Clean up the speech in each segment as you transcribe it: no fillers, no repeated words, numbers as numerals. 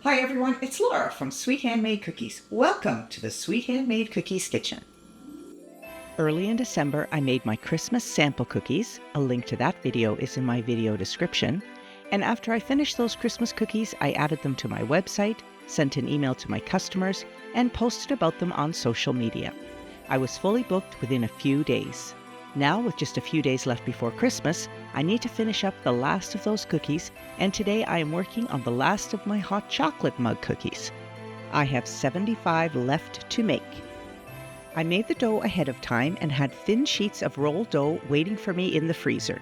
Hi everyone, it's Laura from Sweet Handmade Cookies. Welcome to the Sweet Handmade Cookies Kitchen. Early in December, I made my Christmas sample cookies. A link to that video is in my video description. And after I finished those Christmas cookies, I added them to my website, sent an email to my customers, and posted about them on social media. I was fully booked within a few days. Now, with just a few days left before Christmas, I need to finish up the last of those cookies, and today I am working on the last of my hot chocolate mug cookies. I have 75 left to make. I made the dough ahead of time and had thin sheets of rolled dough waiting for me in the freezer.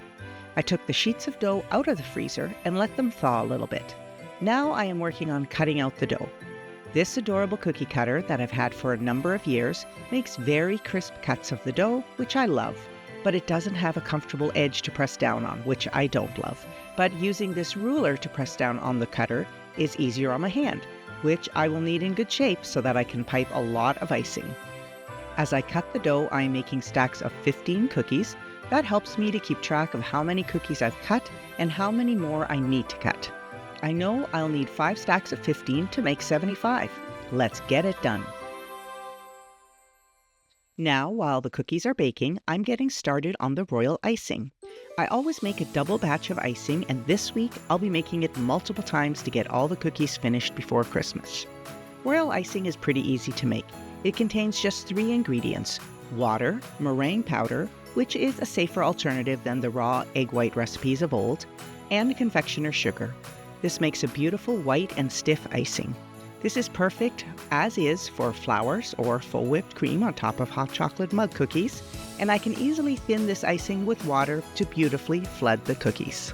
I took the sheets of dough out of the freezer and let them thaw a little bit. Now I am working on cutting out the dough. This adorable cookie cutter that I've had for a number of years makes very crisp cuts of the dough, which I love. But it doesn't have a comfortable edge to press down on, which I don't love. But using this ruler to press down on the cutter is easier on my hand, which I will need in good shape so that I can pipe a lot of icing. As I cut the dough, I am making stacks of 15 cookies. That helps me to keep track of how many cookies I've cut and how many more I need to cut. I know I'll need 5 stacks of 15 to make 75. Let's get it done. Now, while the cookies are baking, I'm getting started on the royal icing. I always make a double batch of icing, and this week I'll be making it multiple times to get all the cookies finished before Christmas. Royal icing is pretty easy to make. It contains just 3 ingredients: water, meringue powder, which is a safer alternative than the raw egg white recipes of old, and confectioner's sugar. This makes a beautiful white and stiff icing. This is perfect as is for flowers or full whipped cream on top of hot chocolate mug cookies, and I can easily thin this icing with water to beautifully flood the cookies.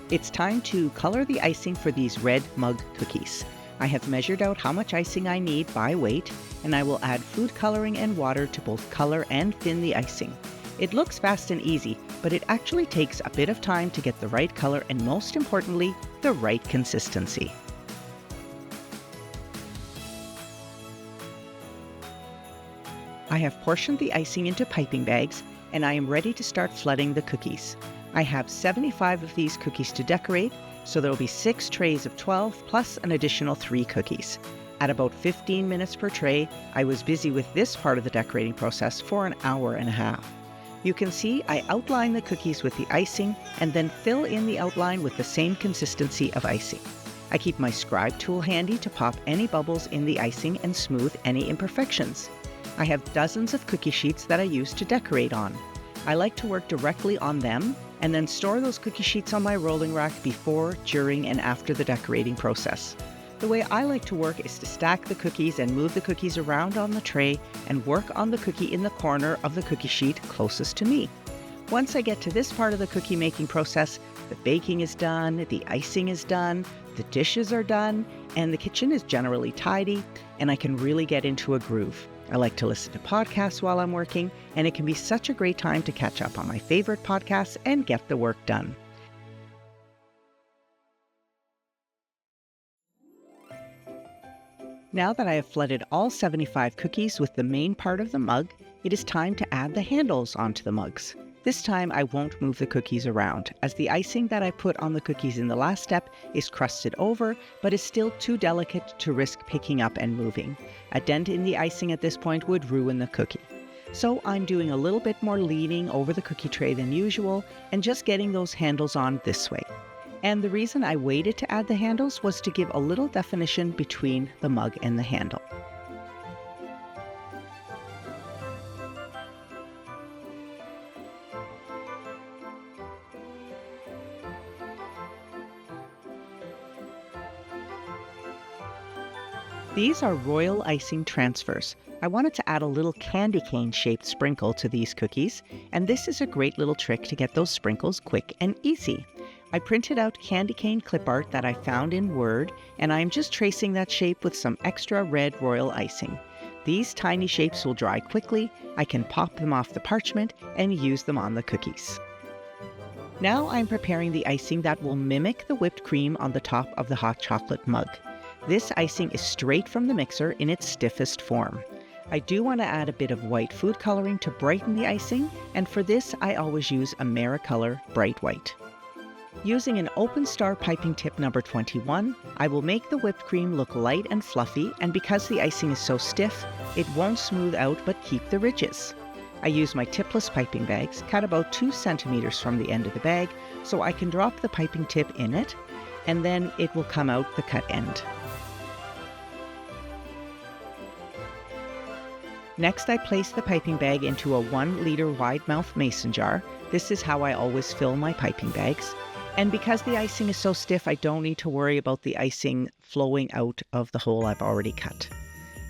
It's time to color the icing for these red mug cookies. I have measured out how much icing I need by weight, and I will add food coloring and water to both color and thin the icing. It looks fast and easy, but it actually takes a bit of time to get the right color and, most importantly, the right consistency. I have portioned the icing into piping bags, and I am ready to start flooding the cookies. I have 75 of these cookies to decorate, so there will be 6 trays of 12 plus an additional 3 cookies. At about 15 minutes per tray, I was busy with this part of the decorating process for an hour and a half. You can see I outline the cookies with the icing and then fill in the outline with the same consistency of icing. I keep my scribe tool handy to pop any bubbles in the icing and smooth any imperfections. I have dozens of cookie sheets that I use to decorate on. I like to work directly on them and then store those cookie sheets on my rolling rack before, during, and after the decorating process. The way I like to work is to stack the cookies and move the cookies around on the tray and work on the cookie in the corner of the cookie sheet closest to me. Once I get to this part of the cookie making process, the baking is done, the icing is done, the dishes are done, and the kitchen is generally tidy, and I can really get into a groove. I like to listen to podcasts while I'm working, and it can be such a great time to catch up on my favorite podcasts and get the work done. Now that I have flooded all 75 cookies with the main part of the mug, it is time to add the handles onto the mugs. This time I won't move the cookies around, as the icing that I put on the cookies in the last step is crusted over, but is still too delicate to risk picking up and moving. A dent in the icing at this point would ruin the cookie. So I'm doing a little bit more leaning over the cookie tray than usual and just getting those handles on this way. And the reason I waited to add the handles was to give a little definition between the mug and the handle. These are royal icing transfers. I wanted to add a little candy cane shaped sprinkle to these cookies, and this is a great little trick to get those sprinkles quick and easy. I printed out candy cane clip art that I found in Word, and I am just tracing that shape with some extra red royal icing. These tiny shapes will dry quickly. I can pop them off the parchment and use them on the cookies. Now I'm preparing the icing that will mimic the whipped cream on the top of the hot chocolate mug. This icing is straight from the mixer in its stiffest form. I do want to add a bit of white food coloring to brighten the icing, and for this I always use Americolor Bright White. Using an open star piping tip number 21, I will make the whipped cream look light and fluffy, and because the icing is so stiff, it won't smooth out but keep the ridges. I use my tipless piping bags, cut about 2 centimeters from the end of the bag, so I can drop the piping tip in it, and then it will come out the cut end. Next, I place the piping bag into a 1-liter wide-mouth mason jar. This is how I always fill my piping bags. And because the icing is so stiff, I don't need to worry about the icing flowing out of the hole I've already cut.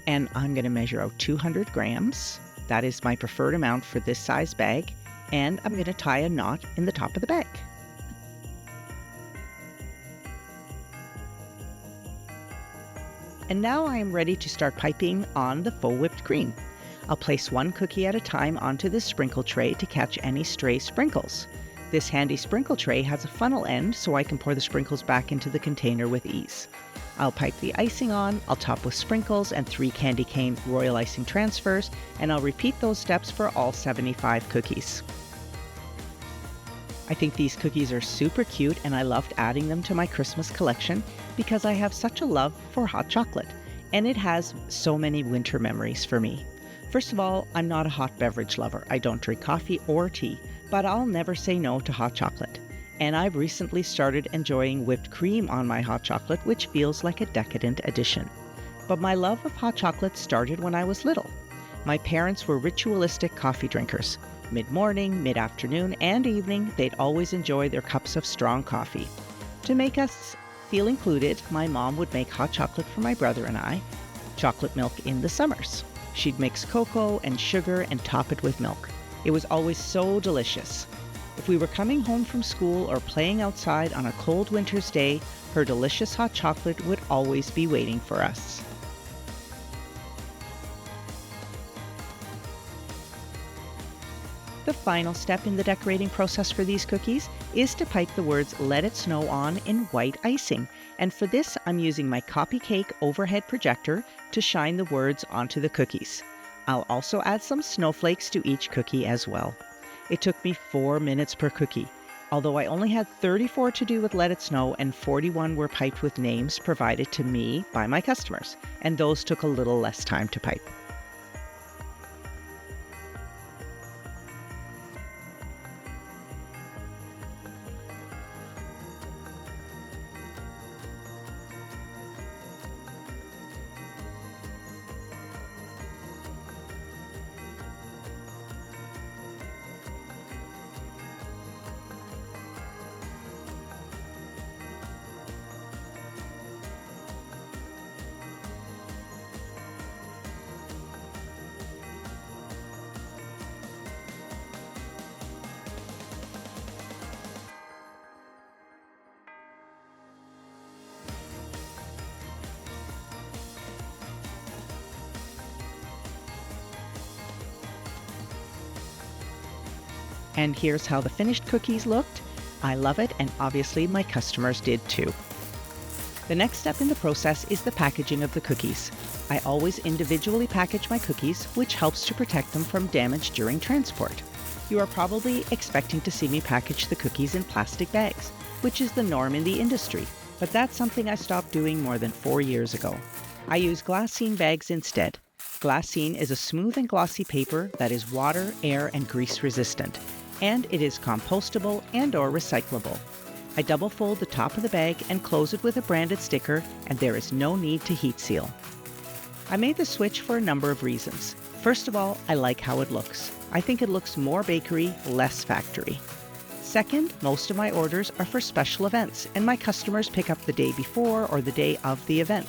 And I'm going to measure out 200 grams. That is my preferred amount for this size bag. And I'm going to tie a knot in the top of the bag. And now I am ready to start piping on the faux whipped cream. I'll place 1 cookie at a time onto this sprinkle tray to catch any stray sprinkles. This handy sprinkle tray has a funnel end so I can pour the sprinkles back into the container with ease. I'll pipe the icing on, I'll top with sprinkles and 3 candy cane royal icing transfers, and I'll repeat those steps for all 75 cookies. I think these cookies are super cute and I loved adding them to my Christmas collection because I have such a love for hot chocolate, and it has so many winter memories for me. First of all, I'm not a hot beverage lover. I don't drink coffee or tea, but I'll never say no to hot chocolate. And I've recently started enjoying whipped cream on my hot chocolate, which feels like a decadent addition. But my love of hot chocolate started when I was little. My parents were ritualistic coffee drinkers. Mid-morning, mid-afternoon, and evening, they'd always enjoy their cups of strong coffee. To make us feel included, my mom would make hot chocolate for my brother and I, chocolate milk in the summers. She'd mix cocoa and sugar and top it with milk. It was always so delicious. If we were coming home from school or playing outside on a cold winter's day, her delicious hot chocolate would always be waiting for us. The final step in the decorating process for these cookies is to pipe the words "Let It Snow" on in white icing. And for this, I'm using my Kopykake overhead projector to shine the words onto the cookies. I'll also add some snowflakes to each cookie as well. It took me 4 minutes per cookie, although I only had 34 to do with Let It Snow and 41 were piped with names provided to me by my customers, and those took a little less time to pipe. And here's how the finished cookies looked. I love it, and obviously my customers did too. The next step in the process is the packaging of the cookies. I always individually package my cookies, which helps to protect them from damage during transport. You are probably expecting to see me package the cookies in plastic bags, which is the norm in the industry, but that's something I stopped doing more than 4 years ago. I use glassine bags instead. Glassine is a smooth and glossy paper that is water, air, and grease resistant, and it is compostable and/or recyclable. I double fold the top of the bag and close it with a branded sticker, and there is no need to heat seal. I made the switch for a number of reasons. First of all, I like how it looks. I think it looks more bakery, less factory. Second, most of my orders are for special events, and my customers pick up the day before or the day of the event.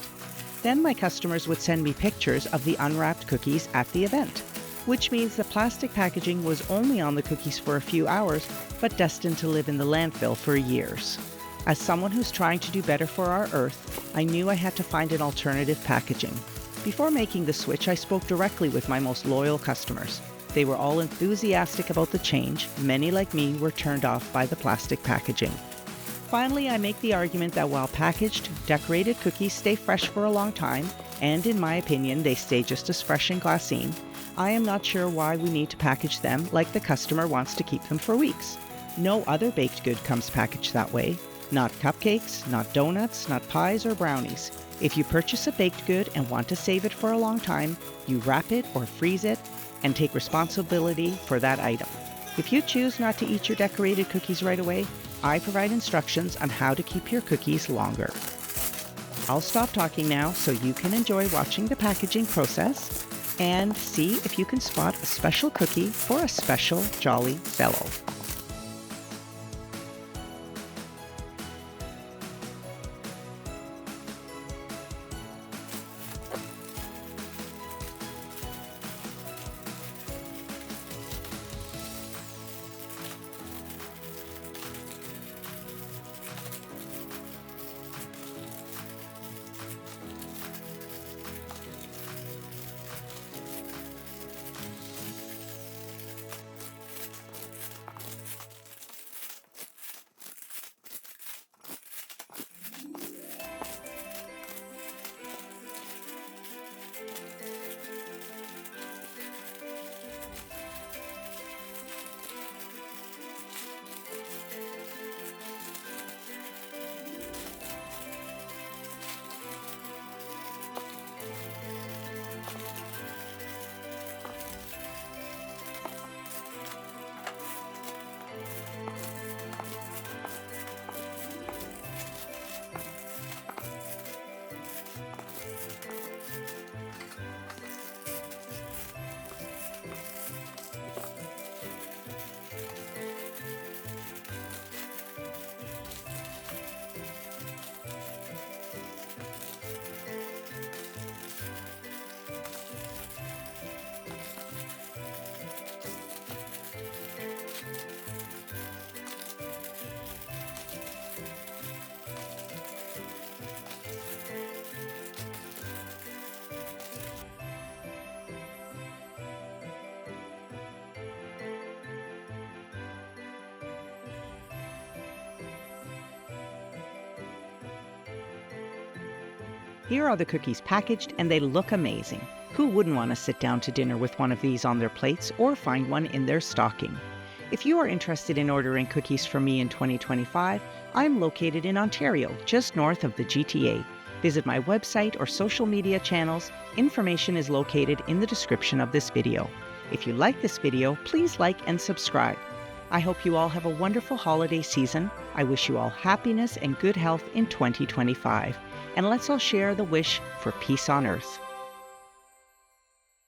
Then my customers would send me pictures of the unwrapped cookies at the event, which means the plastic packaging was only on the cookies for a few hours, but destined to live in the landfill for years. As someone who's trying to do better for our Earth, I knew I had to find an alternative packaging. Before making the switch, I spoke directly with my most loyal customers. They were all enthusiastic about the change. Many, like me, were turned off by the plastic packaging. Finally, I make the argument that while packaged, decorated cookies stay fresh for a long time, and in my opinion, they stay just as fresh in glassine, I am not sure why we need to package them like the customer wants to keep them for weeks. No other baked good comes packaged that way. Not cupcakes, not donuts, not pies or brownies. If you purchase a baked good and want to save it for a long time, you wrap it or freeze it and take responsibility for that item. If you choose not to eat your decorated cookies right away, I provide instructions on how to keep your cookies longer. I'll stop talking now so you can enjoy watching the packaging process and see if you can spot a special cookie for a special jolly fellow. Here are the cookies packaged, and they look amazing. Who wouldn't want to sit down to dinner with one of these on their plates or find one in their stocking? If you are interested in ordering cookies from me in 2025, I'm located in Ontario, just north of the GTA. Visit my website or social media channels. Information is located in the description of this video. If you like this video, please like and subscribe. I hope you all have a wonderful holiday season. I wish you all happiness and good health in 2025. And let's all share the wish for peace on earth.